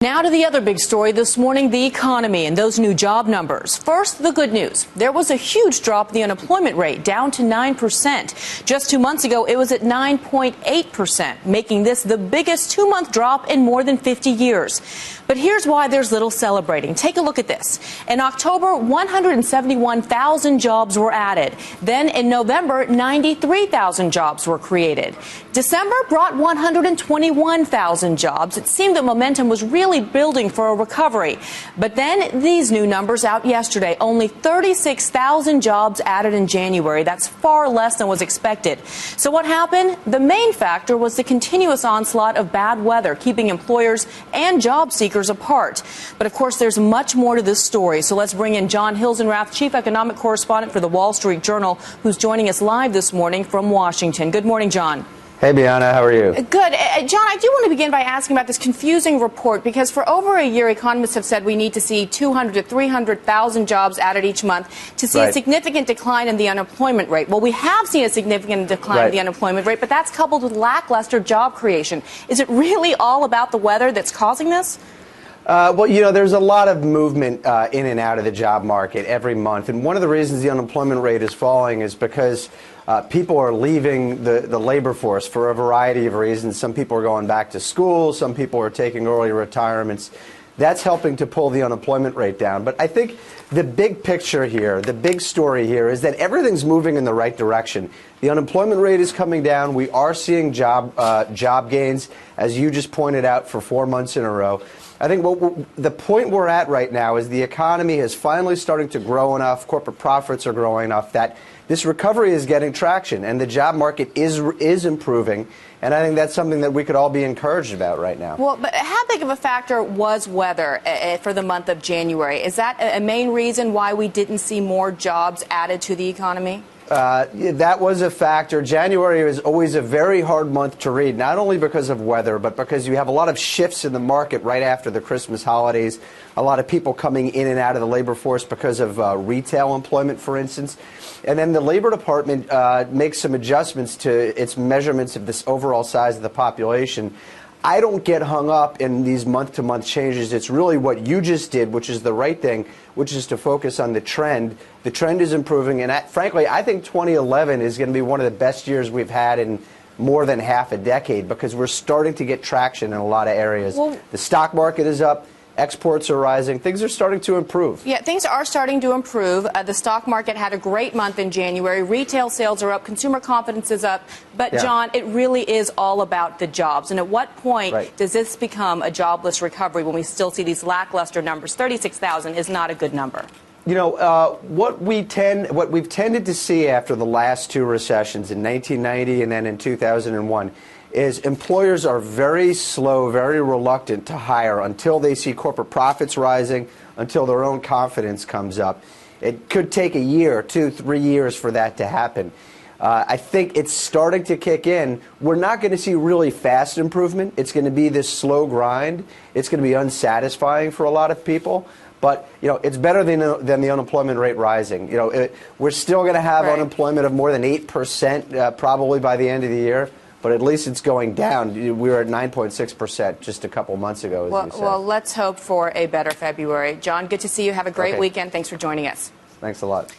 Now to the other big story this morning, the economy and those new job numbers. First, the good news. There was a huge drop in the unemployment rate, down to 9%. Just 2 months ago, it was at 9.8%, making this the biggest two-month drop in more than 50 years. But here's why there's little celebrating. Take a look at this. In October, 171,000 jobs were added. Then in November, 93,000 jobs were created. December brought 121,000 jobs. It seemed that momentum was really building for a recovery. But then these new numbers out yesterday. Only 36,000 jobs added in January. That's far less than was expected. So what happened? The main factor was the continuous onslaught of bad weather, keeping employers and job seekers apart. But of course, there's much more to this story. So let's bring in John Hilsenrath, Chief Economic Correspondent for the Wall Street Journal, who's joining us live this morning from Washington. Good morning, John. Hey, Bianna, how are you? Good. John, I do want to begin by asking about this confusing report, because for over a year, economists have said we need to see 200 to 300,000 jobs added each month to see a significant decline in the unemployment rate. Well, we have seen a significant decline in the unemployment rate, but that's coupled with lackluster job creation. Is it really all about the weather that's causing this? Well, you know, there's a lot of movement in and out of the job market every month. And one of the reasons the unemployment rate is falling is because people are leaving the labor force for a variety of reasons. Some people are going back to school. Some people are taking early retirements. That's helping to pull the unemployment rate down. But I think the big picture here, the big story here, is that everything's moving in the right direction. The unemployment rate is coming down. We are seeing job gains, as you just pointed out, for 4 months in a row. I think the point we're at right now is the economy is finally starting to grow enough, corporate profits are growing enough, that this recovery is getting traction, and the job market is improving. And I think that's something that we could all be encouraged about right now. Well, but how big of a factor was weather for the month of January? Is that a main reason why we didn't see more jobs added to the economy? That was a factor. January is always a very hard month to read, not only because of weather, but because you have a lot of shifts in the market right after the Christmas holidays, a lot of people coming in and out of the labor force because of retail employment, for instance. And then the Labor Department makes some adjustments to its measurements of this overall size of the population. I don't get hung up in these month-to-month changes. It's really what you just did, which is the right thing, which is to focus on the trend. The trend is improving, and frankly, I think 2011 is going to be one of the best years we've had in more than half a decade, because we're starting to get traction in a lot of areas. Well, the stock market is up. Exports are rising. Things are starting to improve. Yeah, things are starting to improve. The stock market had a great month in January. Retail sales are up. Consumer confidence is up. But, John, it really is all about the jobs. And at what point does this become a jobless recovery when we still see these lackluster numbers? 36,000 is not a good number. You know, what we've tended to see after the last two recessions, in 1990 and then in 2001, is employers are very slow, very reluctant to hire until they see corporate profits rising, until their own confidence comes up. It could take a year, 2, 3 years for that to happen. I think it's starting to kick in. We're not going to see really fast improvement. It's going to be this slow grind. It's going to be unsatisfying for a lot of people. But, you know, it's better than the unemployment rate rising. You know, we're still going to have unemployment of more than 8% probably by the end of the year. But at least it's going down. We were at 9.6% just a couple months ago, as you said. Well, let's hope for a better February. John, good to see you. Have a great weekend. Thanks for joining us. Thanks a lot.